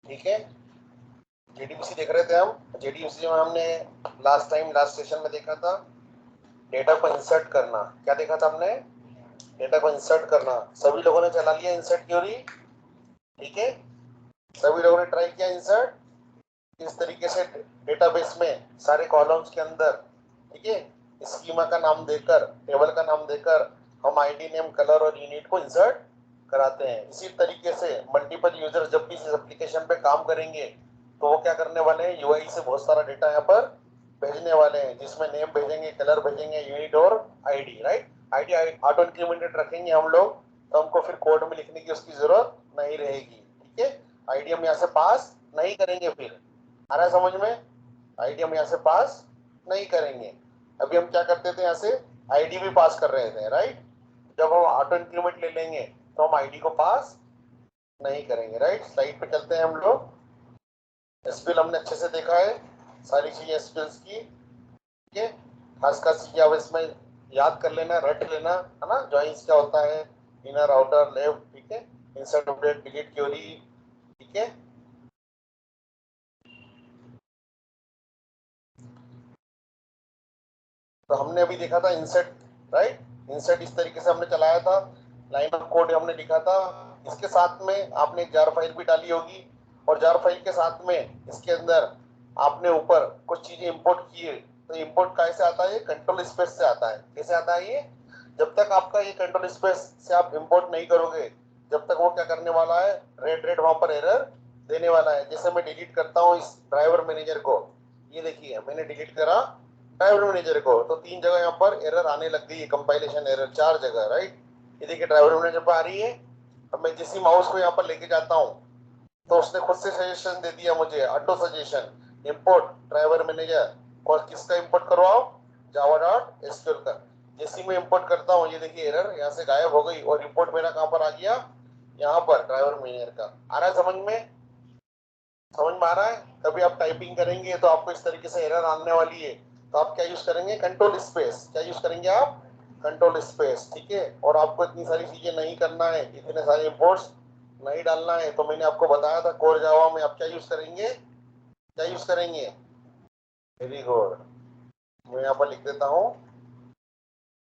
ठीक है, जेडीबीसी देख रहे थे हम। जेडीबीसी में हमने लास्ट सेशन में देखा था डेटा को इंसर्ट करना। क्या देखा था हमने? डेटा को इंसर्ट करना। सभी लोगों ने चला लिया इंसर्ट थ्योरी। ठीक है, सभी लोगों ने ट्राई किया इंसर्ट इस तरीके से डेटाबेस में सारे कॉलम्स के अंदर। ठीक है, स्कीमा का नाम देकर, टेबल का नाम देकर हम आईडी, नेम, कलर और यूनिट को इंसर्ट कराते हैं। इसी तरीके से मल्टीपल यूजर जब भी इस एप्लीकेशन पे काम करेंगे तो वो क्या करने वाले हैं, यूआई से बहुत सारा डेटा यहाँ पर भेजने वाले हैं, जिसमें नेम भेजेंगे, कलर भेजेंगे, यूनिट और ID. Right, ID auto incremented रखेंगे हम लोग, तो हमको फिर कोड में लिखने की उसकी जरूरत नहीं रहेगी। ठीक है, आईडी हम यहाँ से पास नहीं करेंगे। फिर आ रहा है समझ में? आईडी हम यहाँ से पास नहीं करेंगे। अभी हम क्या करते थे, यहाँ से आईडी भी पास कर रहे थे। राइट, जब हम ऑटो इंक्रीमेंट ले लेंगे तो हम आईडी को पास नहीं करेंगे। राइट, स्लाइड पे चलते हैं हम लोग। एसक्यूएल हमने अच्छे से देखा है, सारी चीजें एसक्यूएल की। ठीक है, खास खास चीजें अब इसमें याद कर लेना, रट लेना, है ना। जॉइंस क्या होता है, इनर, आउटर, लेफ्ट। ठीक है, इंसर्ट, अपडेट, डिलीट, क्वेरी। ठीक है, तो हमने अभी देखा था इंसर्ट। राइट, इंसर्ट इस तरीके से हमने चलाया था, लाइन ऑफ कोड हमने लिखा था। इसके साथ में आपने एक जार फाइल भी डाली होगी, और जार फाइल के साथ में इसके अंदर आपने ऊपर कुछ चीजें इंपोर्ट की है। तो इंपोर्ट कैसे आता है? कंट्रोल स्पेस से आता है। कैसे आता है ये? जब तक आपका ये कंट्रोल स्पेस से आप इंपोर्ट नहीं करोगे, जब तक वो क्या करने वाला है, रेड रेड वहां पर एरर देने वाला है। जैसे मैं डिलीट करता हूँ इस ड्राइवर मैनेजर को, ये देखिए मैंने डिलीट करा ड्राइवर मैनेजर को, तो 3 जगह यहाँ पर एरर आने लग गई है, कंपाइलेशन एरर 4 जगह। राइट, ये देखिए ड्राइवर मैनेजर पर आ रही है। अब मैं जिस माउस को यहाँ पर लेके जाता हूँ तो उसने खुद से सजेशन दे दिया मुझे, auto suggestion, import driver manager. और किसका इंपोर्ट करवाओ? जावा डॉट एसक्यूएल का। जैसे मैं इंपोर्ट करता हूँ, ये देखिए एरर यहाँ से गायब हो गई, और इंपोर्ट मेरा कहाँ पर आ गया? यहाँ पर ड्राइवर मैनेजर का। आ रहा है समझ में? समझ में आ रहा है? कभी आप टाइपिंग करेंगे तो आपको इस तरीके से एरर आने वाली है, तो आप क्या यूज करेंगे? Control space. क्या यूज करेंगे आप? Control space. ठीक है, और आपको इतनी सारी चीजें नहीं करना है, इतने सारे इंपोर्ट्स नहीं डालना है। तो मैंने आपको बताया था कोर जावा में आप क्या यूज करेंगे, क्या यूज करेंगे। वेरी गुड, मैं यहाँ पर लिख देता हूँ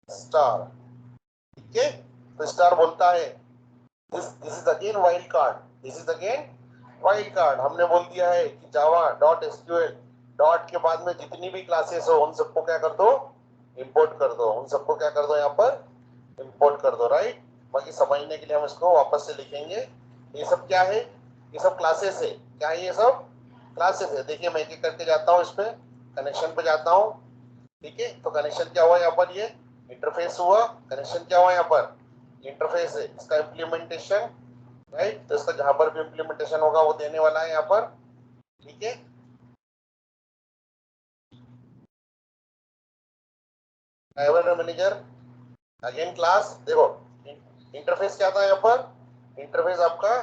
स्टार। ठीक है, तो स्टार बोलता है this is again wild card, this is again wild card. हमने बोल दिया है कि जावा डॉट एसक्यूएल डॉट के बाद में जितनी भी क्लासेस हो उन सबको क्या कर दो? इंपोर्ट कर दो। उन सबको क्या कर दो? यहाँ पर इंपोर्ट कर दो। राइट, बाकी समझने के लिए हम इसको वापस से लिखेंगे। ये सब क्या है? ये सब क्लासेस है। क्या है? ये सब क्लासेस है। देखिए मैं एक एक करके जाता हूँ, इस पे कनेक्शन पे जाता हूँ। ठीक है, तो कनेक्शन क्या हुआ यहाँ पर? ये इंटरफेस हुआ। कनेक्शन क्या हुआ यहाँ पर? इंटरफेस है। इसका इम्प्लीमेंटेशन। राइट, तो इसका जहां पर भी इम्प्लीमेंटेशन होगा वो देने वाला है यहाँ पर। ठीक है, ड्राइवर मैनेजर, अगेन क्लास। देखो इंटरफेस क्या था यहाँ पर? इंटरफेस आपका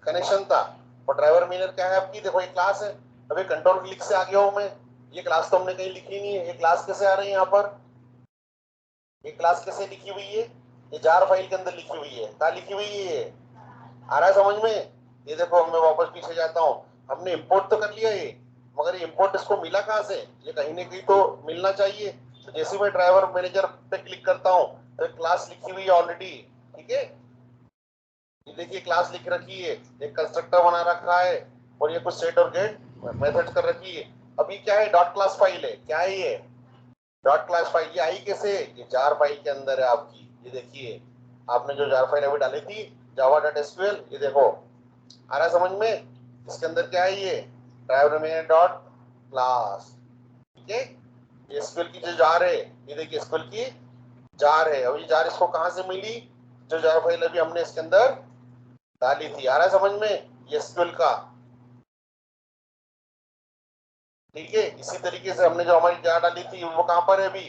कनेक्शन था, और ड्राइवर मैनेजर क्या है आपकी? देखो ये क्लास है। अभी कंट्रोल क्लिक से आ गया हूं मैं। ये क्लास तो हमने कहीं लिखी नहीं है, ये क्लास कैसे आ रही है यहाँ पर? ये क्लास कैसे लिखी हुई है? ये जार फाइल के अंदर लिखी हुई है। कहाँ लिखी हुई है ये? आ रहा है समझ में? ये देखो मैं वापस पीछे जाता हूँ, हमने इंपोर्ट तो कर लिया ये, मगर ये इंपोर्ट इसको मिला कहाँ से? ये कहीं ना कहीं तो मिलना चाहिए। तो जैसे मैं ड्राइवर मैनेजर पे क्लिक करता हूँ तो क्लास लिखी हुई है ऑलरेडी। ठीक है, ये देखिए क्लास लिख रखी है, एक कंस्ट्रक्टर बना रखा है, और ये कुछ सेट और गेट मेथड्स कर रखी है। अभी क्या है? डॉट क्लास फाइल है। क्या है ये? Dot class file. ये आई कैसे? ये जार फाइल के अंदर है आपकी। ये देखिए आपने जो जार फाइल अभी डाली थी जावा डॉट एसक्यूएल, ये देखो आ रहा समझ में? इसके अंदर क्या है? ये ड्राइवर में डॉट क्लास। ठीक है, ये एसक्यूएल की जो जार है, ये देखिए एसक्यूएल की जार है। अब ये जार इसको कहां से मिली? जो जार फाइल अभी हमने इसके अंदर डाली थी। आ रहा समझ में? ये एसक्यूएल का। ठीक है, इसी तरीके से हमने जो हमारी जार डाली थी वो कहां पर है अभी?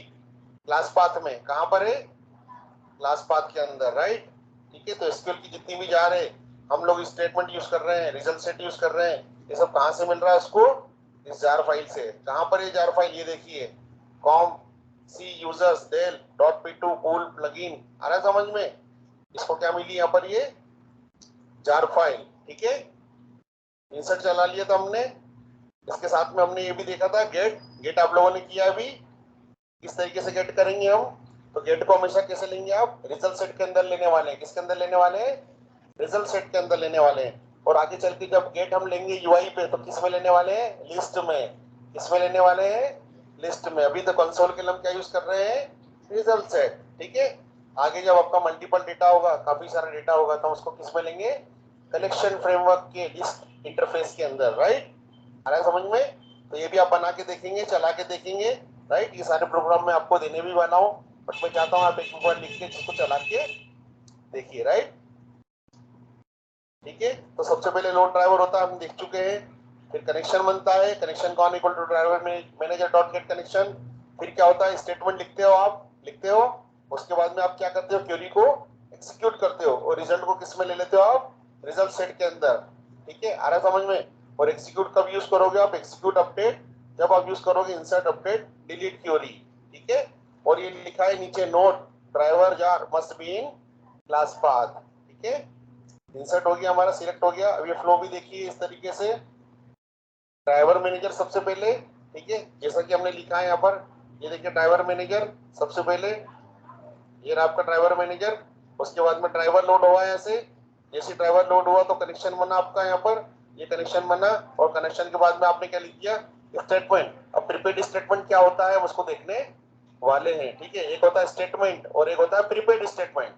क्लास पाथ में। कहां पर है? क्लास पाथ के अंदर। राइट, ठीक है, तो एसक्यूएल की जितनी भी जार है, हम लोग स्टेटमेंट यूज कर रहे हैं, रिजल्ट सेट यूज कर रहे हैं, ये सब कहां से मिल रहा है उसको? इस जार फाइल से। कहां पर ये जार फाइल? ये देखिए com C users Dell dot P two cool plugin. आ रहा है समझ में? इसको क्या मिली यहाँ पर? ये जार फाइल। ठीक है, इंसर्ट चला लिया था हमने, इसके साथ में हमने ये भी देखा था गेट। गेट आप लोगों ने किया अभी, किस तरीके से गेट करेंगे हम। तो गेट को हमेशा कैसे लेंगे आप, रिजल्ट सेट के अंदर लेने वाले हैं। किसके अंदर लेने वाले हैं, रिजल्ट सेट के अंदर लेने वाले हैं। और आगे चल के जब गेट हम लेंगे यूआई पे, तो किस में लेने वाले हैं, लिस्ट में। किसमें लेने वाले हैं, लिस्ट में। अभी तो कंसोल के लिए हम क्या यूज कर रहे हैं, रिजल्ट सेट, ठीक है। आगे जब आपका मल्टीपल डेटा होगा, काफी सारा डेटा होगा, तो हम उसको किस में लेंगे, कलेक्शन फ्रेमवर्क के लिस्ट इंटरफेस के अंदर, राइट। आ रहा है समझ में। तो ये भी आप बना के देखेंगे, चला के देखेंगे, राइट। ये सारे प्रोग्राम मैं आपको देने भी वाला हूँ, बट मैं चाहता हूँ आप एक बार लिख के इसको चला के देखिए, राइट। ठीक है, तो सबसे पहले लोड ड्राइवर होता है, हम देख चुके हैं। फिर कनेक्शन बनता है, connection con equal to driver manager dot get connection. फिर क्या होता है, स्टेटमेंट लिखते हो आप, लिखते हो। उसके बाद में आप क्या करते हो, क्वेरी को एग्जीक्यूट करते हो, और रिजल्ट को किस में ले लेते हो आप, रिजल्ट सेट के अंदर। ठीक है, आ रहा समझ में। और एग्जीक्यूट कब यूज करोगे आप, एग्जीक्यूट अपडेट जब आप यूज करोगे इंसर्ट अपडेट डिलीट क्वेरी। ठीक है, और ये लिखा है नीचे note, driver jar must be in class path. ठीक है, इंसर्ट हो गया हमारा, सिलेक्ट हो गया। अब ये फ्लो भी देखिए इस तरीके से, ड्राइवर मैनेजर सबसे पहले, ठीक है, जैसा कि हमने लिखा है यहाँ पर। ये देखिए ड्राइवर मैनेजर सबसे पहले, ये रहा आपका ड्राइवर मैनेजर। उसके बाद में ड्राइवर लोड हुआ है ऐसे, जैसे ड्राइवर लोड हुआ तो कनेक्शन बना आपका यहाँ पर, ये कनेक्शन बना। और कनेक्शन के बाद में आपने क्या लिख दिया, स्टेटमेंट। अब प्रीपेड स्टेटमेंट क्या होता है हम उसको देखने वाले हैं। ठीक है, एक होता है स्टेटमेंट और एक होता है प्रीपेड स्टेटमेंट।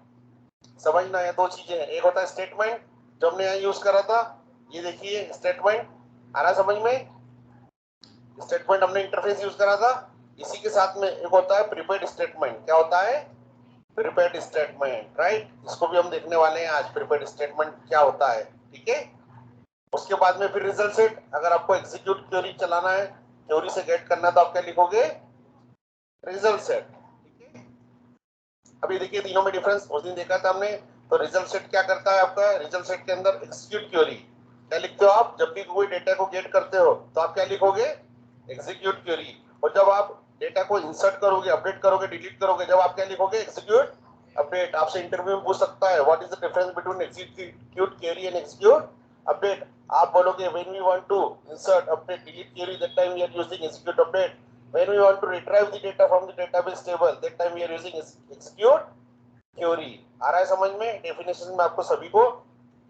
समझना है, दो चीजें हैं। एक होता है स्टेटमेंट जो हमने यहाँ यूज करा था, ये देखिए स्टेटमेंट, आ रहा समझ में। स्टेटमेंट हमने इंटरफेस यूज करा था। इसी के साथ में एक होता है प्रीपेड स्टेटमेंट। क्या होता है, प्रीपेड स्टेटमेंट, राइट। इसको भी हम देखने वाले हैं आज, प्रीपेड स्टेटमेंट क्या होता है। ठीक है, उसके बाद में फिर रिजल्ट सेट। अगर आपको एग्जीक्यूट क्वेरी चलाना है, क्वेरी से गेट करना है, तो आप क्या लिखोगे, रिजल्ट सेट। ठीक है, अभी देखिए तीनों में डिफरेंस उस दिन देखा था हमने। तो रिजल्ट सेट क्या करता है आपका, रिजल्ट सेट के अंदर एग्जीक्यूट क्वेरी क्या लिखते हो आप, जब भी कोई डेटा को गेट करते हो तो आप क्या लिखोगे, एग्जीक्यूट क्वेरी। और जब आप डेटा को इंसर्ट करोगे, अपडेट करोगे, डिलीट करोगे, जब आप क्या लिखोगे, एग्जीक्यूट अपडेट। आपसे इंटरव्यू में पूछ सकता है what is the difference between execute query and execute update. आप बोलोगे when we want to insert update delete query, that time we are using execute update. When we want to retrieve the data from the database table, that time we are using execute query। आ रहा है समझ में। Definition में आपको सभी को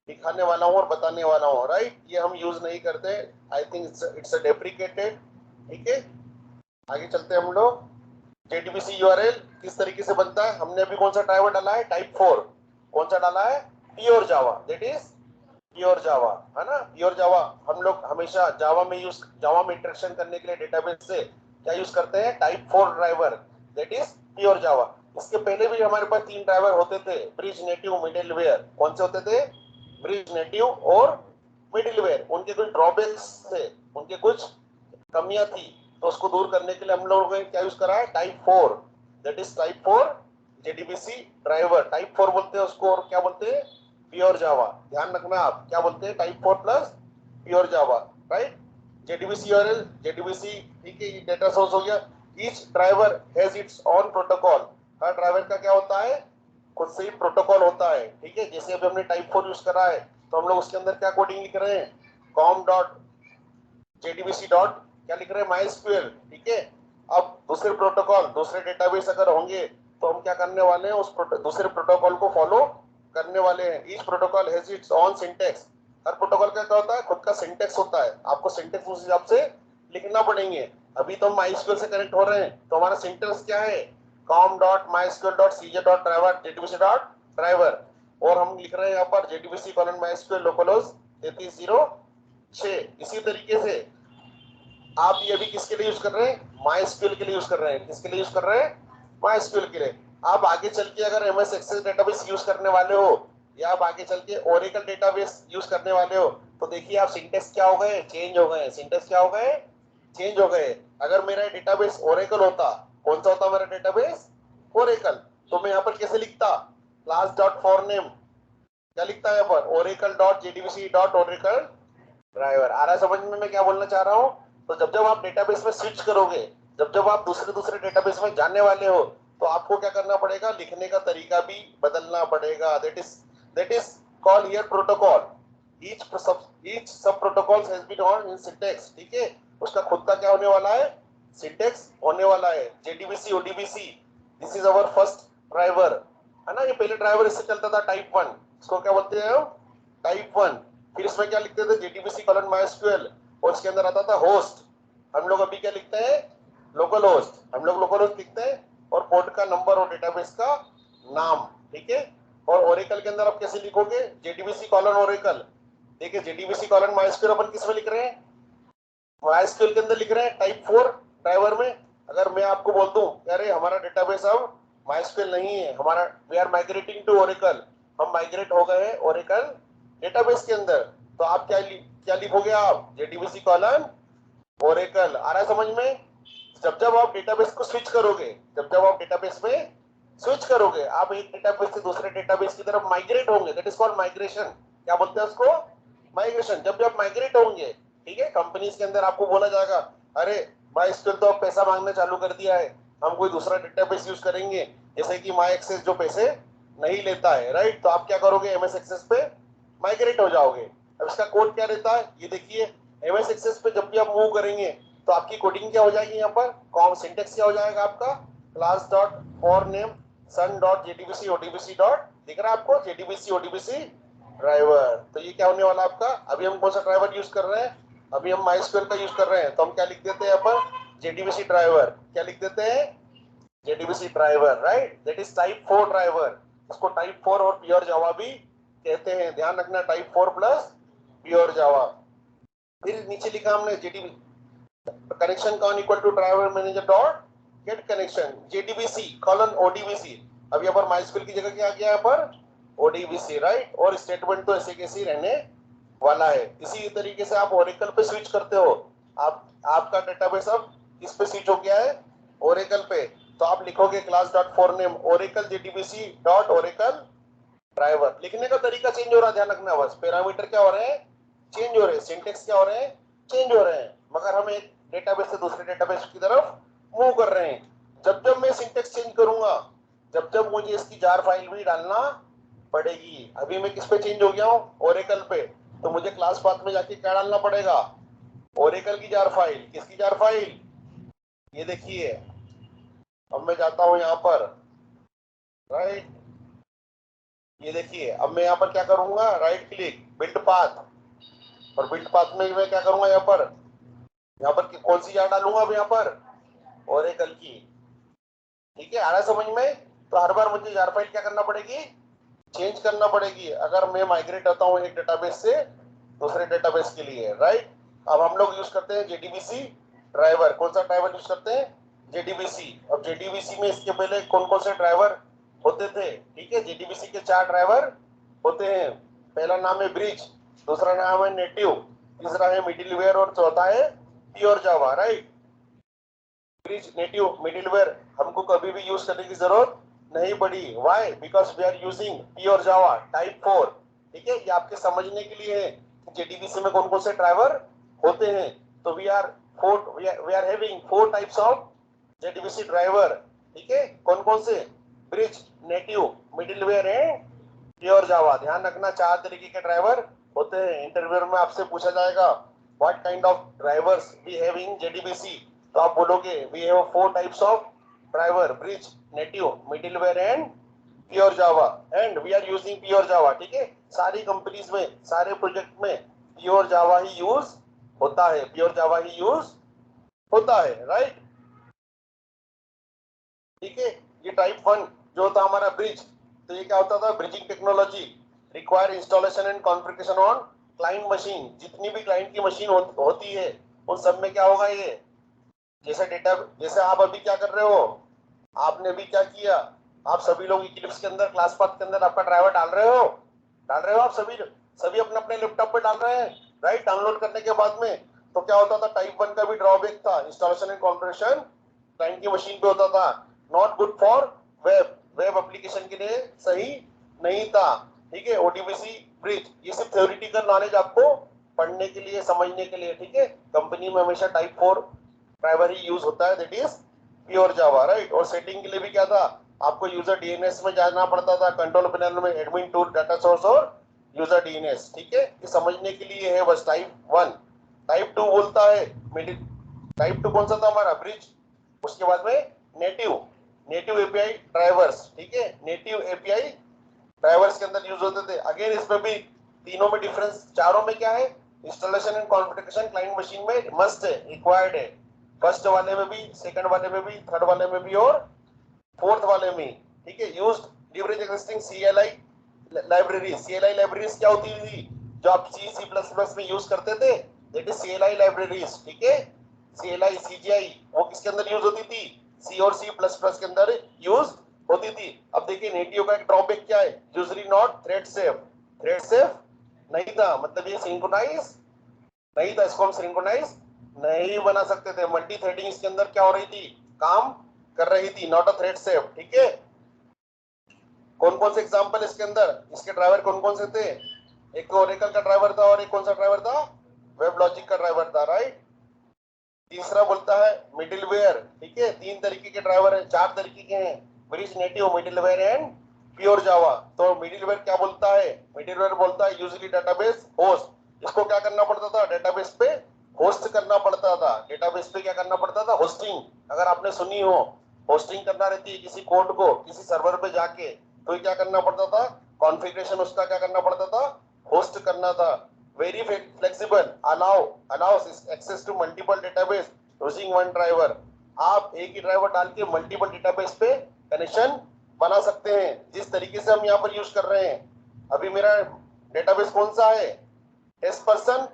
दिखाने वाला हूँ और बताने वाला हूँ, राइट। ये हम यूज नहीं करते, I think it's a deprecated. ठीक है, आगे चलते हैं हम लोग। JDBC URL किस तरीके से बनता है, हमने अभी कौन सा ड्राइवर डाला है, टाइप 4। कौन सा डाला है, pure Java, that is pure Java, है ना। प्योर जावा हम लोग हमेशा जावा में इंटरेक्शन करने के लिए डेटाबेस से क्या यूज करते हैं, type 4 driver, that is pure Java. इसके पहले भी हमारे पास 3 ड्राइवर होते थे, ब्रिज, नेटिव, मिडिलवेयर। कौन से होते थे, ब्रिज, नेटिव और मिडिलवेयर। उनके कुछ ड्रॉबैक्स थे, उनके कुछ कमियां थी, तो उसको दूर करने के लिए हम लोगों ने क्या यूज करा है, type 4, that is type 4 JDBC driver. Type 4 बोलते हैं उसको, और क्या बोलते हैं, प्योर जावा। ध्यान रखना आप, क्या बोलते हैं, type 4 plus pure Java, right. JDBC URL, JDBC, ठीक है, ये डेटा सोर्स हो गया। Each driver has its on protocol. Her driver का क्या होता है, खुद से ही प्रोटोकॉल होता है। ठीक है, जैसे अभी हमने टाइप 4 यूज करा है, तो हम लोग उसके अंदर क्या कोडिंग लिख रहे हैं, com डॉट JDBC डॉट क्या लिख रहे हैं, MySQL। ठीक है, अब दूसरे प्रोटोकॉल, दूसरे डेटाबेस अगर होंगे, तो हम क्या करने वाले हैं, उस दूसरे प्रोटोकॉल को फॉलो करने वाले हैं। Each protocol has its on syntax. Her protocol का क्या होता है, खुद का सिंटैक्स होता है। आपको सिंटैक्स उस हिसाब से लिखना पड़ेंगे। अभी तो हम MySQL से कनेक्ट हो रहे हैं, तो हमारा सिंटैक्स क्या है, com dot mysql dot cj dot driver JDBC dot driver. और हम लिख रहे हैं यहाँ पर JDBC कॉलन MySQL लोकलहोस्ट 3306। इसी तरीके से आप ये भी किसके लिए यूज कर रहे हैं, MySQL के लिए यूज कर रहे हैं। किसके लिए यूज कर रहे हैं, MySQL के लिए। आप आगे चल के अगर MS एक्सेस डेटाबेस यूज करने वाले हो, या आप आगे चल के ओरेकल डेटाबेस यूज करने वाले हो, तो देखिए आप सिंटेक्स क्या हो गए, चेंज हो गए। सिंटेक्स क्या हो गए, चेंज हो गए। अगर मेरा डेटाबेस ओरेकल होता, कौन सा होता मेरा डेटाबेस, ओरेकल, तो मैं यहाँ पर कैसे लिखता, क्लास डॉट फॉर नेम, क्या लिखता है यहाँ पर, Oracle dot JDBC dot Oracle driver. आ रहा है समझ में मैं क्या बोलना चाह रहा हूँ। तो जब जब आप डेटाबेस में स्विच करोगे, जब जब आप दूसरे दूसरे डेटाबेस में जाने वाले हो, तो आपको क्या करना पड़ेगा, लिखने का तरीका भी बदलना पड़ेगा। That is called here protocol. Each each सब protocol has been on in syntax, ठीक है, उसका खुद का क्या होने वाला है, सिंटेक्स होने वाला है। JDBC ODBC, this is our first driver, है ना, ये पहले ड्राइवर इससे चलता था टाइप 1, इसको क्या बोलते हैं हम, टाइप 1। फिर इसमें क्या लिखते थे, जेडीबीसी कॉलन माइस्क्यूएल, और इसके अंदर आता था होस्ट। हम लोग अभी क्या लिखते हैं, लोकल होस्ट, हम लोग लोकल होस्ट लिखते हैं, और पोर्ट का नंबर और डेटाबेस का नाम, ठीक है। और ओरेकल के अंदर आप कैसे लिखोगे, जेडीबीसी कॉलन ओरेकल। देखिए जेडीबीसी कॉलन माइस्क्यूएल अपन किस में लिख रहे हैं, माइस्क्यूएल के अंदर लिख रहे हैं टाइप 4 ड्राइवर में। अगर मैं आपको बोल दूं अरे हमारा डेटाबेस अब माइस्क्यूएल नहीं है, हमारा we are migrating to Oracle, हम माइग्रेट हो गए हैं ओरेकल डेटाबेस के अंदर, तो आप क्या लिखोगे, आप जेडीबीसी कॉलन ओरेकल। आ रहा है समझ में? जब जब आप डेटाबेस को स्विच करोगे, जब जब आप डेटाबेस में स्विच करोगे, आप एक डेटाबेस से दूसरे डेटाबेस की तरफ माइग्रेट होंगे, दैट इज कॉल्ड माइग्रेशन। क्या बोलते हैं उसको, माइग्रेशन। जब जब माइग्रेट होंगे, ठीक है, कंपनीज के अंदर आपको बोला जाएगा अरे माइस्क्यूएल तो अब पैसा मांगना चालू कर दिया है, हम कोई दूसरा डेटाबेस यूज करेंगे, जैसे कि माई एक्सेस जो पैसे नहीं लेता है, राइट, तो आप क्या करोगे, एमएस एक्सेस पे माइग्रेट हो जाओगे। अब इसका कोड क्या रहता है, ये देखिए, एमएस एक्सेस पे जब भी आप मूव करेंगे तो आपकी कोडिंग क्या हो जाएगी, यहाँ पर कॉम सिंटेक्स क्या हो जाएगा आपका, class dot for name sun dot JDBC ODBC dot, दिख रहा है आपको, जेडीबीसी ओडीबीसी ड्राइवर। तो ये क्या होने वाला आपका, अभी हम कौन सा ड्राइवर यूज कर रहे हैं, अभी हम माइस्क्यूएल का यूज कर रहे हैं, तो हम क्या लिख देते हैं यहाँ पर, जेडीबीसी ड्राइवर। क्या लिख देते हैं, JDBC driver, right, that is type 4 driver. इसको टाइप 4 और प्योर जावा भी कहते हैं, ध्यान रखना, टाइप 4 प्लस प्योर जावा। फिर नीचे लिखा हमने JDB connection con equal to driver manager dot get connection JDBC colon ODBC. अब यहाँ पर माइस्क्यूएल की जगह क्या आ गया यहाँ पर, ओडीबीसी, राइट, और स्टेटमेंट तो ऐसे कैसे रहने वाला है। इसी तरीके से आप ओरेकल पे स्विच करते हो, आप आपका डेटाबेस अब किस पे स्विच हो गया है, ओरेकल पे, तो आप लिखोगे class dot for name Oracle JDBC dot Oracle driver. लिखने का तरीका चेंज हो रहा है, ध्यान रखना, बस पैरामीटर क्या हो रहे हैं, चेंज हो रहे हैं, सिंटेक्स क्या हो रहे हैं, चेंज हो रहे हैं, मगर हम एक डेटाबेस से दूसरे डेटाबेस की तरफ मूव कर रहे हैं। जब जब मैं सिंटेक्स चेंज करूंगा, जब जब मुझे इसकी जार फाइल भी डालना पड़ेगी। अभी मैं किस पे चेंज हो गया हूँ, ओरेकल पे, तो मुझे क्लास पाथ में जाके क्या डालना पड़ेगा, ओरेकल की जार फाइल। किसकी जार फाइल, ये देखिए, अब मैं जाता हूं यहाँ पर, राइट, ये देखिए, अब मैं यहाँ पर क्या करूंगा, राइट क्लिक बिल्ड पाथ, और बिल्ड पाथ में मैं क्या करूंगा, यहाँ पर कौन सी जार डालूंगा, अब यहाँ पर ओरेकल की, ठीक है, आ रहा समझ में? तो हर बार मुझे जार फाइल क्या करना पड़ेगी, चेंज करना पड़ेगी, अगर मैं माइग्रेट होता हूँ एक डेटाबेस से दूसरे डेटाबेस के लिए, राइट। अब हम लोग यूज करते हैं जेडीबीसी ड्राइवर। कौन सा ड्राइवर यूज करते हैं, जेडीबीसी। अब जेडीबीसी में इसके पहले कौन कौन से ड्राइवर होते थे, ठीक है, जेडीबीसी के 4 ड्राइवर होते हैं। पहला नाम है ब्रिज, दूसरा नाम है नेटिव, तीसरा है मिडिलवेयर, और चौथा है pure Java, right. Bridge, native, middleware हमको कभी भी यूज करने की जरूरत नहीं पड़ी। Why, because we are using pure Java type 4, ठीक है, ये आपके समझने के लिए है जेडीबीसी में कौन कौन से ड्राइवर होते हैं। तो we are having 4 types of JDBC driver, ठीक है, कौन कौन से, bridge, native, middleware and pure Java. ध्यान रखना, 4 तरीके के ड्राइवर होते हैं। इंटरव्यू में आपसे पूछा जाएगा what kind of drivers we have in JDBC, तो आप बोलोगे we have 4 types of driver, bridge, native, middleware and pure Java, and we are using pure Java, ठीक है। सारी कंपनीज में, सारे प्रोजेक्ट में प्योर जावा ही यूज होता है, प्योर जावा ही यूज होता है, राइट, ठीक है। ये टाइप 1 जो होता हमारा ब्रिज, तो ये क्या होता था, bridging technology require installation and configuration on client machine. जितनी भी क्लाइंट की मशीन होती है उन सब में क्या होगा, ये जैसे डेटा, जैसे आप अभी क्या कर रहे हो, आपने भी क्या किया, आप सभी लोग इक्लिप्स के अंदर, क्लास पाथ के अंदर आपका ड्राइवर डाल रहे हो आप सभी सभी अपने अपने लैपटॉप पे डाल रहे हैं, राइट। डाउनलोड करने के बाद में तो क्या होता था, टाइप 1 का भी ड्रॉबैक था, इंस्टॉलेशन एंड कॉन्फ़िगरेशन क्लाइंट की मशीन पे होता था, not good for web application के लिए सही नहीं था, ठीक है। ओडीबीसी ब्रिज, ये सिर्फ थ्योरेटिकल नॉलेज आपको पढ़ने के लिए, समझने के लिए, ठीक है। कंपनी में हमेशा टाइप 4 ड्राइवर ही यूज होता है, that is pure Java, right. और सेटिंग के लिए भी क्या था, आपको यूजर डीएनएस में जाना पड़ता था, कंट्रोल पैनल में एडमिन टूल, डाटा सोर्स और यूजर डीएनएस, ठीक है। ये समझने के लिए है बस टाइप 1। टाइप 2 बोलता है मिडिल, टाइप 2 कौन सा था हमारा, ब्रिज। उसके बाद में नेटिव एपीआई ड्राइवर्स, ठीक है। नेटिव एपीआई ड्राइवर्स के अंदर यूज होते थे। अगेन इसमें भी तीनों में डिफरेंस, चारों में क्या है, installation and configuration client machine में मस्ट है, रिक्वायर्ड है। फर्स्ट वाले में भी, सेकंड वाले में भी, थर्ड वाले में भी और फोर्थ वाले में, ठीक है। Used leverage existing CLI library. CLI libraries क्या होती थी, जो आप C++ में यूज करते थे, दैट इज सीएलआई लाइब्रेरीज, ठीक है। सीएलआई सीजीआई वो किसके अंदर यूज होती थी, सी और C++ के अंदर यूज होती थी। अब देखिए नेटिव का एक ड्रॉबैक क्या है, usually not thread safe. Thread safe नहीं था, मतलब ये सिंक्रोनाइज नहीं था, इसको हम सिंक्रोनाइज नहीं बना सकते थे। मल्टी थ्रेडिंग इसके अंदर क्या हो रही थी, काम कर रही थी, नॉट अ थ्रेड सेफ, ठीक है। कौन कौन से एग्जांपल इसके अंदर, इसके ड्राइवर कौन कौन से थे, एक ओरेकल का ड्राइवर था और एक कौन सा ड्राइवर था, वेब लॉजिक का ड्राइवर था, राइट। तीसरा बोलता है मिडिलवेयर, ठीक है। तीन तरीके के ड्राइवर है, चार तरीके के हैं, bridge, native, middleware and pure Java. तो मिडिलवेयर क्या बोलता है, मिडिलवेयर बोलता है यूजुअली डेटाबेस होस्ट। इसको क्या करना पड़ता था, डेटाबेस पे होस्ट करना पड़ता था। डेटाबेस पे क्या करना पड़ता था, होस्टिंग। अगर आपने सुनी हो, होस्टिंग करना रहती है किसी कोड को किसी सर्वर पे जाके, तो क्या करना पड़ता था, कॉन्फ़िगरेशन उसका क्या करना पड़ता था, होस्ट करना था। Very flexible, allows access to multiple database using one driver. आप एक ही ड्राइवर डाल के मल्टीपल डेटाबेस पे कनेक्शन बना सकते हैं, जिस तरीके से हम यहाँ पर यूज कर रहे हैं। अभी मेरा डेटाबेस कौन सा है, टेस्ट पर्सन।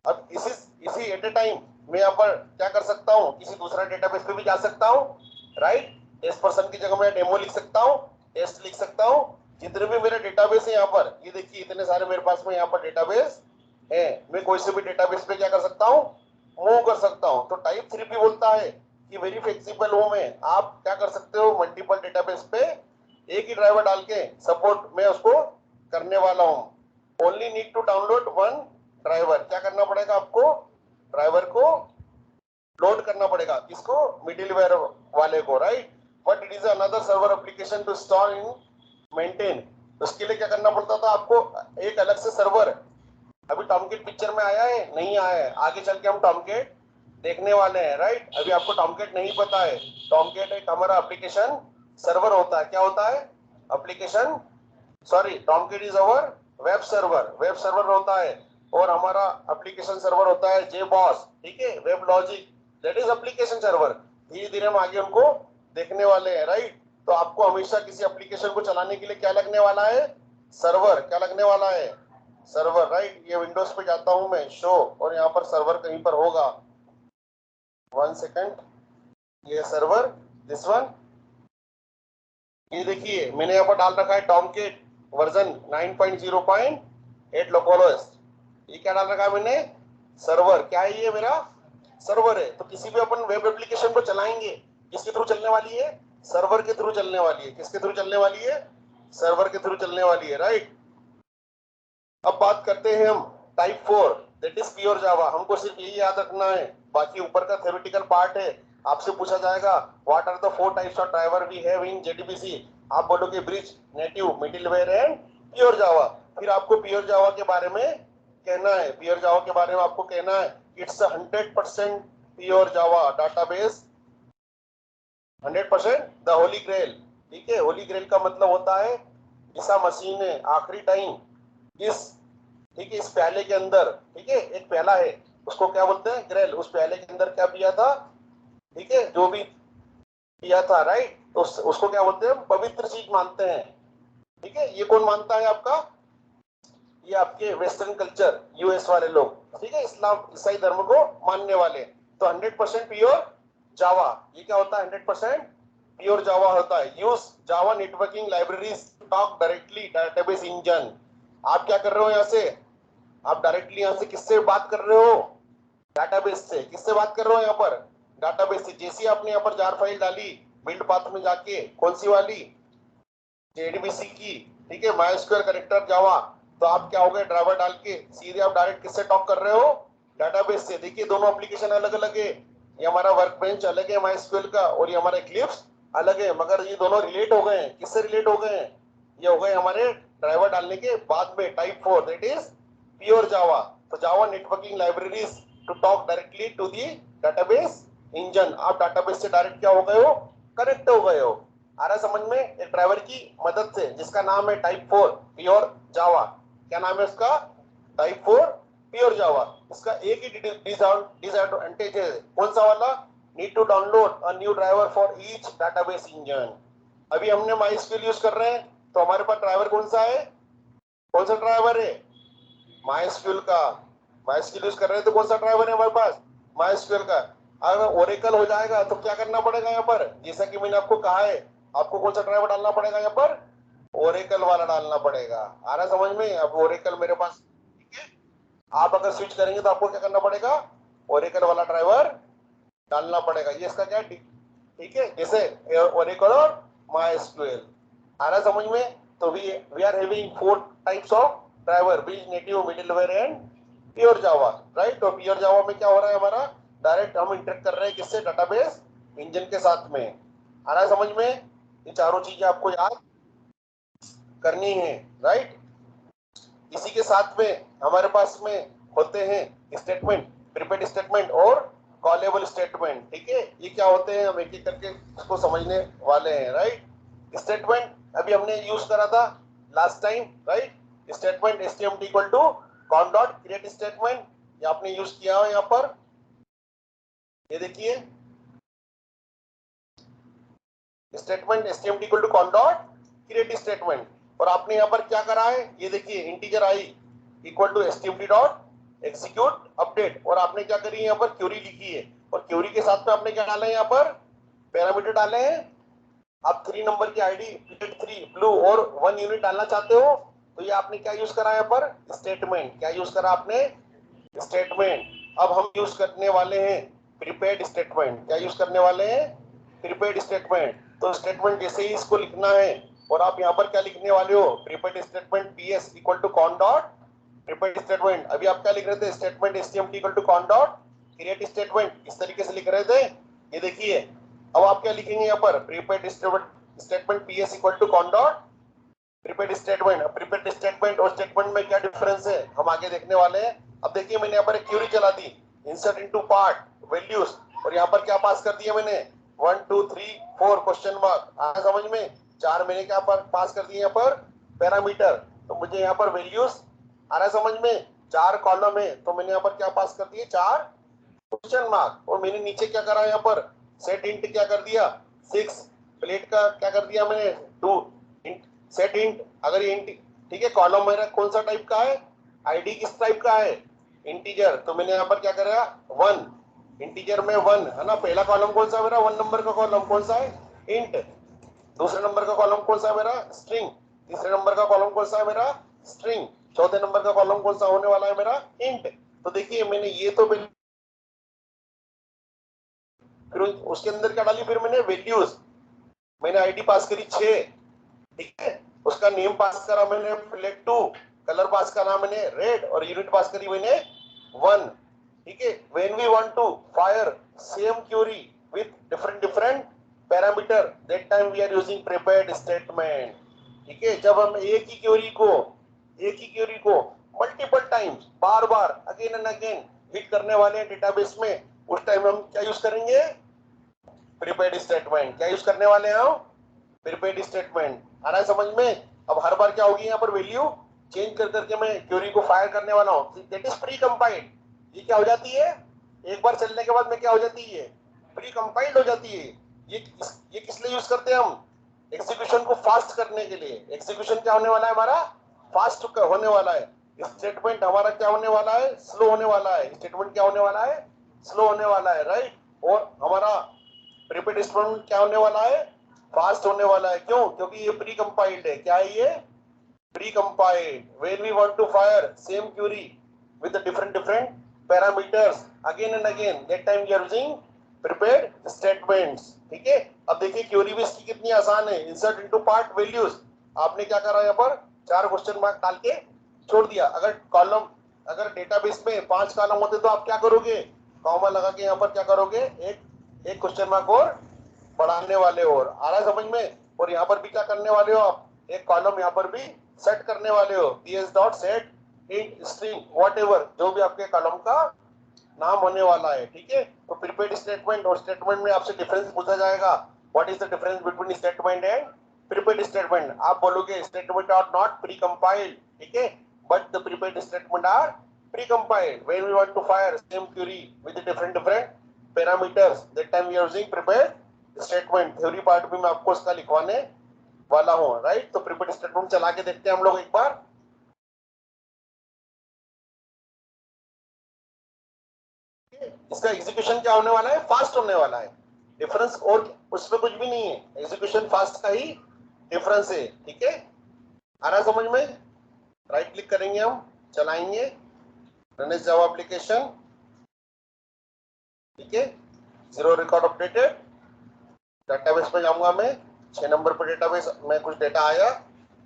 अब इसी एट ए टाइम मैं यहाँ पर क्या कर सकता हूँ, किसी दूसरा डेटाबेस पे भी जा सकता हूँ, राइट। टेस्ट पर्सन की जगह मैं डेमो लिख सकता हूँ, टेस्ट लिख सकता हूँ। जितने भी मेरे डेटाबेस है यहाँ पर, ये देखिए इतने सारे मेरे पास में यहाँ पर डेटाबेस है। मैं कोई से भी डेटाबेस पे क्या कर सकता हूँ, मूव कर सकता हूँ। तो टाइप 3 भी बोलता है कि वेरी फ्लेक्सिबल हूँ मैं, आप क्या कर सकते हो, मल्टीपल डेटाबेस पे एक ही ड्राइवर डाल के सपोर्ट मैं उसको करने वाला हूँ। Only need to download one driver. क्या करना पड़ेगा आपको, ड्राइवर को लोड करना पड़ेगा, किसको, मिडिलवेयर वाले को, right. But it is another server application to install in maintain. उसके लिए क्या करना पड़ता था आपको, एक अलग से सर्वर। अभी टॉमकेट पिक्चर में आया है, नहीं आया है, आगे चल के हम टॉमकेट देखने वाले हैं, राइट। अभी आपको टॉमकेट नहीं पता है। टॉमकेट एक हमारा एप्लीकेशन सर्वर होता है, क्या होता है, application, sorry, Tomcat is our web server, web server होता है। और हमारा एप्लीकेशन सर्वर होता है JBoss, ठीक है, web logic, that is application server. धीरे धीरे हम आगे उनको देखने वाले हैं, राइट। तो आपको हमेशा किसी एप्लीकेशन को चलाने के लिए क्या लगने वाला है, सर्वर। क्या लगने वाला है, सर्वर, राइट। ये विंडोज पे जाता हूं मैं, शो, और यहाँ पर सर्वर कहीं पर होगा, 1 सेकंड, ये सर्वर, दिस वन, ये देखिए मैंने यहाँ पर डाल रखा है टॉमकेट वर्जन 9.0.8 लोकलहोस्ट। ये क्या डाल रखा है मैंने, सर्वर। क्या है, ये मेरा सर्वर है। तो किसी भी अपन वेब एप्लीकेशन को चलाएंगे, किसके थ्रू चलने वाली है, सर्वर के थ्रू चलने वाली है। किसके थ्रू चलने वाली है, सर्वर के थ्रू चलने वाली है, राइट। अब बात करते हैं हम टाइप 4, दैट इज प्योर जावा। हमको सिर्फ यही याद रखना है, बाकी ऊपर का थ्योरेटिकल पार्ट है। आपसे पूछा जाएगा what are the 4 types of driver we have in JDBC, आप बोलोगे bridge, native, middleware and pure Java. फिर आपको प्योर जावा के बारे में कहना है, प्योर जावा के बारे में आपको कहना है, it's 100% pure Java database, 100% the holy grail, ठीक है। होली ग्रेल का मतलब होता है ईसा मसीह ने आखिरी टाइम इस, ठीक है, इस प्याले के अंदर, ठीक है, एक प्याला है, उसको क्या बोलते हैं, ग्रेल। उस प्याले के अंदर क्या पिया था, ठीक है, जो भी पिया था, राइट। तो उसको क्या बोलते हैं, पवित्र चीज मानते हैं, ठीक है। ये कौन मानता है आपका, ये आपके वेस्टर्न कल्चर, यूएस वाले लोग, ठीक है, इस्लाम ईसाई धर्म को मानने वाले। तो 100% प्योर जावा, ये क्या होता है, 100% प्योर जावा होता है। यूज जावा networking libraries talk directly database engine. आप क्या कर रहे हो यहाँ से, आप डायरेक्टली यहाँ से किससे बात कर रहे हो, डाटाबेस से। किससे बात कर रहे हो यहाँ पर, डाटाबेस से। जैसे आपने यहाँ पर जार फाइल डाली बिल्ड पाथ में जाके, कौन सी वाली, JDBC की, ठीक है, माइस्क्वेल कनेक्टर जावा। तो आप क्या हो गए, ड्राइवर डाल के सीधे आप डायरेक्ट किससे टॉक कर रहे हो, डाटाबेस से। देखिए दोनों एप्लीकेशन अलग अलग है, ये हमारा वर्क बेंच अलग है माइस्क्वेल का, और ये हमारा इक्लिप्स अलग है, मगर ये दोनों रिलेट हो गए हैं। किससे रिलेट हो गए हैं, ये हो गए हमारे ड्राइवर डालने के बाद में type 4 that is pure Java. तो Java networking libraries to talk directly to the database engine. आप डेटाबेस से डायरेक्ट क्या हो गए हो, कनेक्ट हो गए हो। आ रहा समझ में, एक ड्राइवर की मदद से जिसका नाम है टाइप 4 प्योर जावा। क्या नाम है उसका, टाइप 4 प्योर जावा। इसका एक ही डिसएडवांटेज है, कौन सा वाला, need to download a new driver for each database engine. अभी हमने माइस्क्यूएल यूज कर रहे हैं तो हमारे पास ड्राइवर कौन सा है, कौन सा ड्राइवर है, माइस्क्यूएल का। माइस्क्यूएल यूज कर रहे हैं तो कौन सा ड्राइवर है हमारे पास, माइस्क्यूएल का। अगर ओरेकल हो जाएगा तो क्या करना पड़ेगा यहाँ पर, जैसा कि मैंने आपको कहा है, आपको कौन सा ड्राइवर डालना पड़ेगा यहाँ पर, ओरेकल वाला डालना पड़ेगा। आ रहा समझ में, अब ओरेकल मेरे पास, ठीक है। आप अगर स्विच करेंगे तो आपको क्या करना पड़ेगा, ओरेकल वाला ड्राइवर डालना पड़ेगा। ये इसका क्या, ठीक है, जैसे ओरेकल और माइस्क्यूएल। आ रहा समझ में। तो we are having 4 types of driver, bridge native, middleware and pure Java, right. तो प्योर जावा में क्या हो रहा है हमारा, डायरेक्ट हम इंटरेक्ट कर रहे हैं किससे, डेटाबेस इंजन के साथ में। आ रहा समझ में, ये चारों चीजें आपको याद करनी है, राइट। इसी के साथ में हमारे पास में होते हैं स्टेटमेंट, प्रीपेड स्टेटमेंट और कॉलेबल स्टेटमेंट, ठीक है। ये क्या होते हैं हम एक एक करके इसको समझने वाले हैं, राइट। स्टेटमेंट अभी हमने यूज करा था last time, right. Statement stmt equal to con dot create statement, ये आपने यूज किया हो यहाँ पर, ये देखिए statement stmt equal to con dot create statement. और आपने यहाँ पर क्या करा है, ये देखिए integer i equal to stmt dot execute update. और आपने क्या करी यहाँ पर, क्यूरी लिखी है, और क्यूरी के साथ में आपने क्या डाला है यहाँ पर, पैरामीटर डाले हैं। आप 3 नंबर की आईडी पीरियड 3 ब्लू और 1 यूनिट डालना चाहते हो तो ये आपने क्या यूज करा यहाँ पर, स्टेटमेंट। क्या यूज करा आपने, स्टेटमेंट। अब हम यूज करने वाले हैं प्रीपेड स्टेटमेंट। क्या यूज करने वाले हैं, प्रीपेड स्टेटमेंट। तो स्टेटमेंट जैसे ही इसको लिखना है, और आप यहाँ पर क्या लिखने वाले हो, prepared statement PS equal to con dot prepared statement. अभी आप क्या लिख रहे थे, statement stmt equal to con dot create statement, इस तरीके से लिख रहे थे। ये देखिए अब आप क्या लिखेंगे यहाँ पर, prepared statement PS equal to con dot prepared statement. Prepared statement और स्टेटमेंट में क्या डिफरेंस है हम आगे देखने वाले हैं। अब देखिए मैंने यहाँ पर एक क्यूरी चला दी, इंसर्ट इनटू पार्ट वैल्यूज, और यहाँ पर क्या पास कर दिया मैंने, 1 2 3 4 क्वेश्चन मार्क। आ समझ में, 4 मैंने क्या पास कर दिए यहाँ पर, पैरामीटर। तो मुझे यहाँ पर वैल्यूज आ रहा है समझ में, 4 कॉलम है तो मैंने यहाँ पर क्या पास कर दिए, 4 क्वेश्चन मार्क। और मैंने नीचे क्या करा यहाँ पर, सेट इंट क्या कर दिया 6, प्लेट का क्या कर दिया मैंने 2, सेट इंट। अगर ये इंट, ठीक है, कॉलम मेरा कौन सा टाइप का है, आईडी किस टाइप का है, इंटीजर। तो मैंने यहाँ पर क्या करा 1, इंटीजर में 1 है ना। पहला कॉलम कौन सा मेरा, 1 नंबर का कॉलम कौन सा है, इंट। दूसरे नंबर का कॉलम कौन सा है मेरा, स्ट्रिंग। तीसरे नंबर का कॉलम कौन सा है मेरा, स्ट्रिंग। चौथे नंबर का कॉलम कौन सा होने वाला है मेरा, इंट। तो देखिए मैंने ये तो फिर उसके अंदर क्या डाली, फिर मैंने वैल्यूज, मैंने आईडी पास करी 6, ठीक है। उसका नेम पास करा मैंने प्लेट 2, कलर पास करा मैंने रेड, और यूनिट पास करी मैंने 1, ठीक है। When we want to fire same query with different parameter, that time we are using prepared statement, ठीक है। जब हम एक ही क्वेरी को मल्टीपल टाइम्स, बार बार, अगेन एंड अगेन हिट करने वाले हैं डेटाबेस में, उस टाइम हम क्या यूज करेंगे, प्रीपेड स्टेटमेंट। क्या यूज करने वाले हैं हम, प्रीपेड स्टेटमेंट। आ रहा है समझ में। अब हर बार क्या होगी यहाँ पर, वैल्यू चेंज कर करके मैं क्वेरी को फायर करने वाला हूँ, दैट इज प्री कंपाइल्ड। ये क्या हो जाती है, एक बार चलने के बाद में क्या हो जाती है, प्री कंपाइल्ड हो जाती है। ये किस लिए यूज करते हैं हम, एग्जीक्यूशन को फास्ट करने के लिए। एग्जीक्यूशन क्या होने वाला है हमारा, फास्ट होने वाला है। स्टेटमेंट हमारा क्या होने वाला है, स्लो होने वाला है। स्टेटमेंट क्या होने वाला है, स्लो होने वाला है, राइट। और हमारा प्रीपेड स्टेटमेंट क्या होने वाला है, फास्ट होने वाला है। क्यों, क्योंकि ये प्री कंपाइल्ड है। क्या है ये, pre compiled. When we want to fire same query with different parameters again and again, that time we are using prepaid statements, ठीक है। अब देखिए क्वेरी भी इसकी कितनी आसान है, इंसर्ट इनटू पार्ट वैल्यूज। आपने क्या करा यहाँ पर, 4 क्वेश्चन मार्क डाल के छोड़ दिया। अगर डेटाबेस में 5 कॉलम होते तो आप क्या करोगे, कॉमा लगा के यहाँ पर क्या करोगे, एक क्वेश्चन मार्क और बढ़ाने वाले, और आ रहा है समझ में। और यहाँ पर भी क्या करने वाले हो आप, एक कॉलम यहाँ पर भी सेट करने वाले हो, ps dot set in string whatever, जो भी आपके कॉलम का नाम होने वाला है, ठीक है। तो प्रीपेड स्टेटमेंट और स्टेटमेंट में आपसे डिफरेंस पूछा जाएगा, what is the difference between statement and prepared statement. आप बोलोगे statement are not pre compiled, ठीक है, but the prepared statement are pre compiled when we want to fire same query with different parameters, that time we are using prepared statement. Theory part भी मैं आपको इसका लिखवाने वाला हूं, right. तो prepaid statement चला के देखते हैं हम लोग एक बार। इसका एग्जीक्यूशन क्या होने वाला है, फास्ट होने वाला है। डिफरेंस और उसमें कुछ भी नहीं है, एग्जीक्यूशन फास्ट का ही डिफरेंस है, ठीक है। आ रहा समझ में? राइट क्लिक करेंगे, हम चलाएंगे रन एज जावा एप्लीकेशन, ठीक है। जीरो रिकॉर्ड अपडेटेड, डेटाबेस पे जाऊंगा मैं, 6 नंबर पर डेटाबेस में कुछ डेटा आया,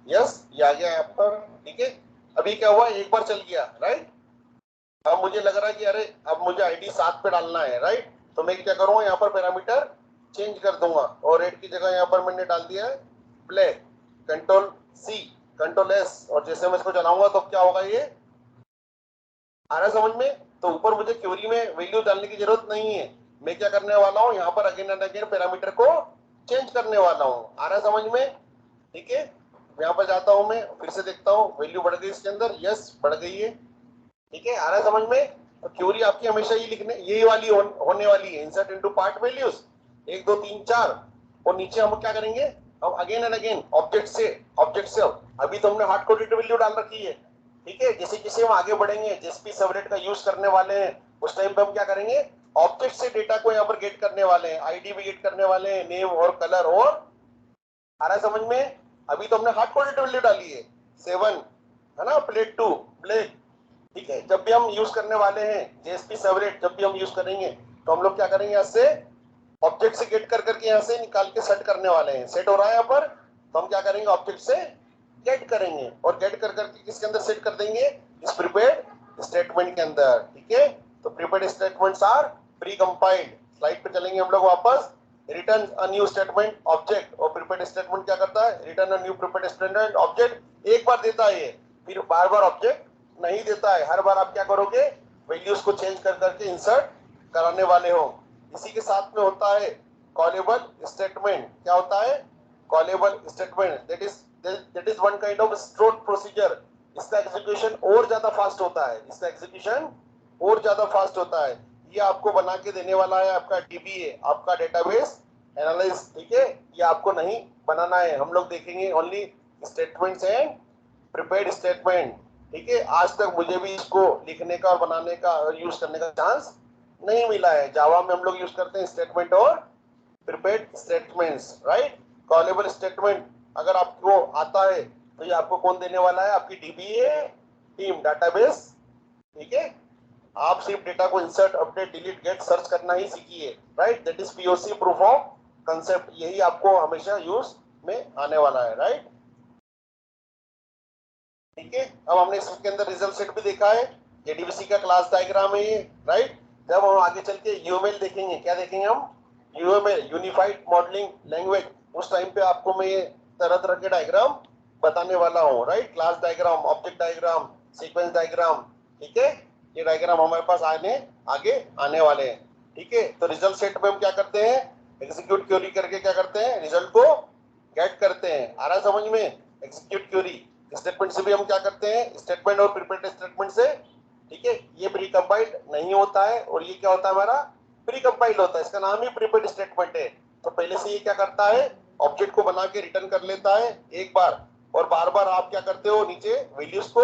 यस ये आ गया यहाँ पर, ठीक है। अभी क्या हुआ, एक बार चल गया, राइट। अब मुझे लग रहा है कि अरे अब मुझे आईडी 7 पे डालना है, राइट। तो मैं क्या करूंगा, यहाँ पर पैरामीटर चेंज कर दूंगा और रेड की जगह यहाँ पर मैंने डाल दिया है black, control C control S, और जैसे मैं इसको चलाऊंगा तो क्या होगा, ये आ रहा समझ में? तो ऊपर मुझे क्वेरी में वैल्यू डालने की जरूरत नहीं है, मैं क्या करने वाला हूँ, यहाँ पर अगेन एंड अगेन पैरामीटर को चेंज करने वाला हूँ। आ रहा समझ में? ठीक है। यहाँ पर जाता हूँ, मैं फिर से देखता हूँ वैल्यू बढ़ गई इसके अंदर, यस बढ़ गई है, ठीक है। आ रहा है समझ में? तो क्वेरी आपकी हमेशा ये लिखने यही वाली होने वाली है, इंसर्ट इनटू पार्ट वैल्यूज 1 2 3 4, और नीचे हम क्या करेंगे, अब अगेन एंड अगेन ऑब्जेक्ट से अभी तो हमने हार्ड कोडेड वैल्यू डाल रखी है, ठीक है। जैसे जैसे हम आगे बढ़ेंगे, जेएसपी सर्वलेट का यूज करने वाले हैं, उस टाइम पे हम क्या करेंगे, ऑब्जेक्ट से डेटा को यहाँ पर गेट करने वाले हैं, आईडी भी गेट करने वाले हैं, नेम और कलर, और आ रहा है समझ में? अभी तो हमने हार्ड कोडेड वैल्यू डाली है 7, है ना, प्लेट 2 ब्लैक, ठीक है। जब भी हम यूज करने वाले हैं जेएसपी सर्वलेट, जब भी हम यूज करेंगे तो हम लोग क्या करेंगे, यहाँ से ऑब्जेक्ट से गेट कर करके यहाँ से निकाल के सेट करने वाले हैं। सेट हो रहा है यहाँ पर, तो हम क्या करेंगे, ऑब्जेक्ट से गेट करेंगे और गेट कर करके किसके अंदर सेट कर देंगे, इस प्रीपेड स्टेटमेंट के अंदर, ठीक है। तो prepared statements are pre compiled. Slide पे चलेंगे हम लोग वापस, return a new statement object, और प्रीपेड स्टेटमेंट क्या करता है, return a new prepared statement object, एक बार देता है, फिर बार बार ऑब्जेक्ट नहीं देता है। हर बार आप क्या करोगे, वैल्यूज को चेंज कर करके इंसर्ट कराने वाले हो। इसी के साथ में होता है कॉलेबल स्टेटमेंट। क्या होता है, callable statement, that is one kind of store procedure. इसका एग्जीक्यूशन और ज्यादा फास्ट होता है, इसका एग्जीक्यूशन और ज्यादा फास्ट होता है। ये आपको बना के देने वाला है आपका डीबीए, आपका डेटाबेस एनालिस्ट, ठीक है। ये आपको नहीं बनाना है, हम लोग देखेंगे only statements and prepared statement, ठीक है। आज तक मुझे भी इसको लिखने का और बनाने का और यूज करने का चांस नहीं मिला है। जावा में हम लोग यूज करते हैं स्टेटमेंट और prepaid statements, right. Callable statement अगर आपको आता है तो ये आपको कौन देने वाला है, आपकी डीबीए टीम, डाटाबेस, ठीक है। आप सिर्फ डेटा को insert update delete get search करना ही सीखिए, right. That is POC, proof of concept, यही आपको हमेशा यूज में आने वाला है, राइट। ठीक है। अब हमने इसके अंदर रिजल्ट सेट भी देखा है, जेडीबीसी का क्लास डायग्राम है ये, राइट। जब हम आगे चल के यूएमएल देखेंगे, क्या देखेंगे हम, यूएमएल यूनिफाइड मॉडलिंग लैंग्वेज, उस टाइम पे आपको मैं ये तरह तरह के डायग्राम बताने वाला हूँ, right. Class diagram, object diagram, sequence diagram, ठीक है। ये डायग्राम हमारे पास आगे आने वाले हैं, ठीक है। तो रिजल्ट सेट में हम क्या करते हैं, एग्जीक्यूट क्वेरी करके क्या करते हैं, रिजल्ट को गेट करते हैं। आ रहा समझ में? एग्जीक्यूट क्वेरी स्टेटमेंट से भी हम क्या करते हैं, स्टेटमेंट और प्रीपेड स्टेटमेंट से, ठीक है। ये प्री कंपाइल्ड नहीं होता है और ये क्या होता है, हमारा प्री कंपाइल्ड होता है, इसका नाम ही प्रीपेड स्टेटमेंट है। तो पहले से ये क्या करता है, ऑब्जेक्ट को बना के रिटर्न कर लेता है एक बार, और बार बार आप क्या करते हो, नीचे वैल्यूज को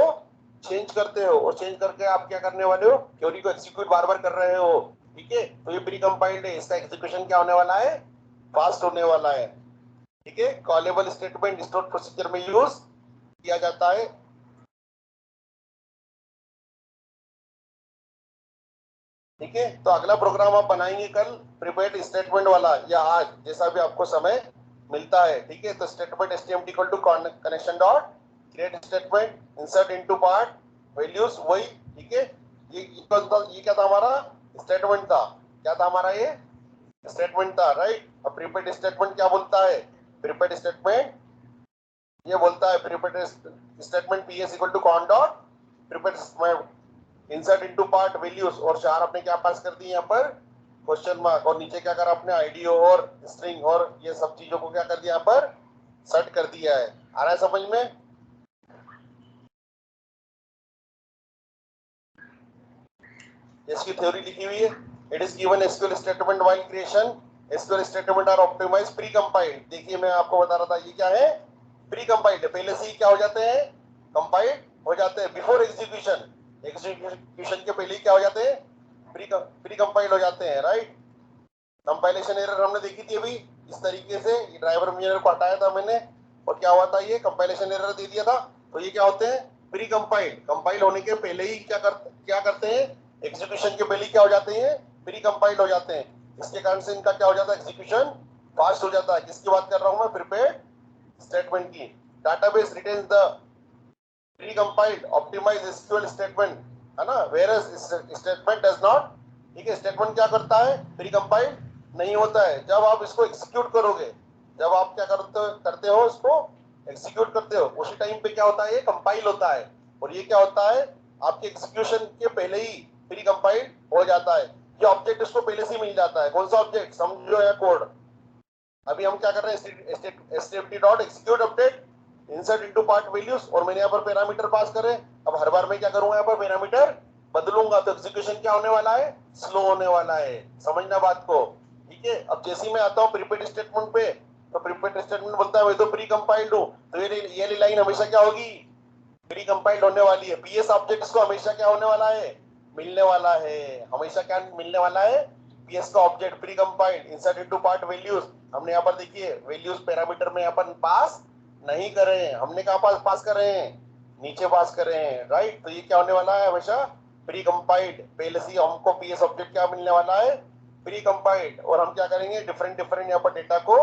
चेंज करते हो, और चेंज करके आप क्या करने वाले हो, क्वेरी को एग्जीक्यूट बार बार कर रहे हो, ठीक है। तो ये प्री कंपाइल्ड है, इसका एग्जीक्यूशन क्या होने वाला है, फास्ट होने वाला है, ठीक है। कॉलेबल स्टेटमेंट स्टोर प्रोसीजर में यूज किया जाता है। ठीक है। तो अगला प्रोग्राम आप बनाएंगे कल प्रीपेड स्टेटमेंट वाला, या आज जैसा भी आपको समय मिलता है, ठीक है। तो statement STMT equal to connection dot create statement insert into part values, वही, ठीक है। ये क्या था हमारा, स्टेटमेंट था, क्या था हमारा, ये स्टेटमेंट था, राइट। अब प्रीपेड स्टेटमेंट क्या बोलता है, प्रीपेड स्टेटमेंट ये बोलता है prepared statement P S equal to con dot prepared insert into part values, और 4 आपने क्या पास कर दी यहाँ पर क्वेश्चन मार्क, और नीचे क्या करा आपने आईडी और स्ट्रिंग और ये सब चीजों को क्या कर दिया यहाँ पर सेट कर दिया है। आ रहा है समझ में? इसकी थ्योरी लिखी हुई है। It is given SQL statement while creation SQL statement are optimize pre compiled. देखिए मैं आपको बता रहा था ये क्या है, प्री कंपाइल्ड, पहले से ही क्या हो जाते हैं, कंपाइल्ड हो जाते हैं बिफोर एग्जीक्यूशन, एग्जीक्यूशन के पहले ही क्या हो जाते हैं, प्री कंपाइल्ड हो जाते हैं, राइट। कंपाइलेशन एरर हमने देखी थी अभी इस तरीके से, ये ड्राइवर मिरर को हटाया था मैंने और क्या हुआ था, ये कंपाइलेशन एरर दे दिया था। तो ये क्या होते हैं, प्री कंपाइल्ड, कंपाइल होने के पहले ही क्या करते हैं, एग्जीक्यूशन के पहले ही क्या हो जाते हैं, प्री कंपाइल्ड हो जाते हैं। इसके कारण से इनका क्या हो जाता है, एग्जीक्यूशन फास्ट हो जाता है। किसकी बात कर रहा हूं मैं, प्रीपेड स्टेटमेंट की। Database retains the pre compiled optimize SQL statement, है ना, वेयरएज स्टेटमेंट डज नॉट। ठीक है, स्टेटमेंट क्या करता है, प्री कंपाइल्ड नहीं होता है। जब आप इसको एग्जीक्यूट करोगे, जब आप क्या करते हो इसको एग्जीक्यूट करते हो, उसी टाइम पे क्या होता है, ये कंपाइल होता है। और ये क्या होता है, आपके एग्जीक्यूशन के पहले ही प्री कंपाइल हो जाता है। ये ऑब्जेक्ट इसको पहले से मिल जाता है। कौन सा ऑब्जेक्ट, समझो या कोड। अभी हम क्या कर रहे हैं, stft dot execute update insert into part values, और मैंने यहाँ पर पैरामीटर पास करे। अब हर बार मैं क्या करूंगा, यहाँ पर पैरामीटर बदलूंगा तो एग्जीक्यूशन क्या होने वाला है, स्लो होने वाला है। समझना बात को, ठीक है। अब जैसे ही मैं आता हूँ प्रीपेड स्टेटमेंट पे, तो प्रीपेड स्टेटमेंट बोलता है मैं तो प्री कंपाइल्ड हूँ, तो ये लाइन हमेशा क्या होगी, प्री कंपाइल्ड होने वाली है। पीएस ऑब्जेक्ट को हमेशा क्या होने वाला है, मिलने वाला है, हमेशा क्या मिलने वाला है, पीएस का object pre compiled insert into part values. हमने यहाँ पर देखिए वैल्यूज पैरामीटर में यहाँ पर पास नहीं कर रहे हैं, हमने कहा पास कर रहे हैं, नीचे पास कर रहे हैं, राइट। तो ये क्या होने वाला है, हमेशा प्री कंपाइल्ड। पहले से हमको पीएस ऑब्जेक्ट क्या मिलने वाला है, प्री कंपाइल्ड। और हम क्या करेंगे, डिफरेंट डिफरेंट यहाँ पर डेटा को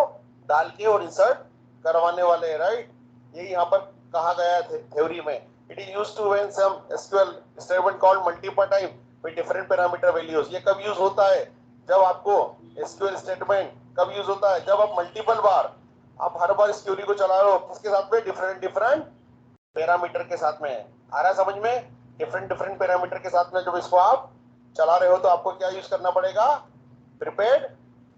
डाल के और इंसर्ट करवाने वाले हैं, राइट। ये यहाँ पर कहा गया है थ्योरी में। It is used to when some SQL statement called multiple time with different parameter values. ये कब यूज होता है, जब आपको एसक्यूएल स्टेटमेंट कब यूज होता है, जब आप मल्टीपल बार, आप हर बार इस क्वेरी को चला रहे हो, किसके साथ में, डिफरेंट डिफरेंट पैरामीटर के साथ में। आ रहा है समझ में, डिफरेंट डिफरेंट पैरामीटर के साथ में जब इसको आप चला रहे हो, तो आपको क्या यूज करना पड़ेगा, प्रीपेड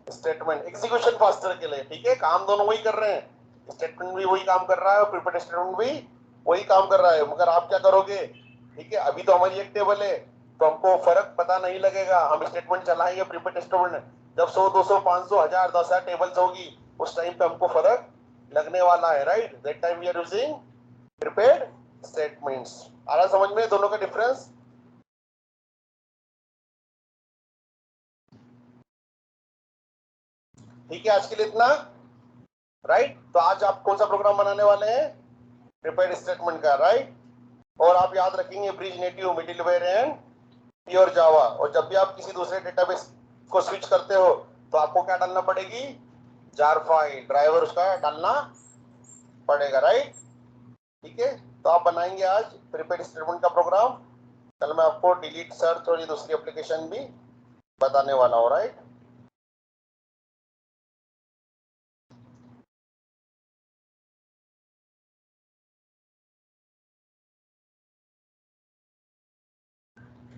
स्टेटमेंट, एग्जीक्यूशन फास्टर के लिए। ठीक है, काम दोनों वही कर रहे हैं, स्टेटमेंट भी वही काम कर रहा है और प्रीपेड स्टेटमेंट भी वही काम कर रहा है। मगर आप क्या करोगे, ठीक है, अभी तो हमारी एक टेबल है तो हमको फर्क पता नहीं लगेगा, हम स्टेटमेंट चलाएंगे प्रीपेड स्टेटमेंट, जब 100 200 500 1000 10,000 टेबल्स होगी, उस टाइम पे हमको फर्क लगने वाला है, right. That time we are using prepaid statements. आ रहा समझ में दोनों का डिफरेंस? ठीक है, आज के लिए इतना, राइट। तो आज आप कौन सा प्रोग्राम बनाने वाले हैं, प्रीपेड स्टेटमेंट का, राइट। और आप याद रखेंगे bridge native, middleware and pure Java. और जब भी आप किसी दूसरे डेटाबेस को स्विच करते हो, तो आपको क्या डालना पड़ेगी, जार फाइल ड्राइवर उसका डालना पड़ेगा, राइट। ठीक है, तो आप बनाएंगे आज प्रीपेड स्टेटमेंट का प्रोग्राम। कल मैं आपको डिलीट सर्च और ये दूसरी एप्लीकेशन भी बताने वाला हूँ, राइट।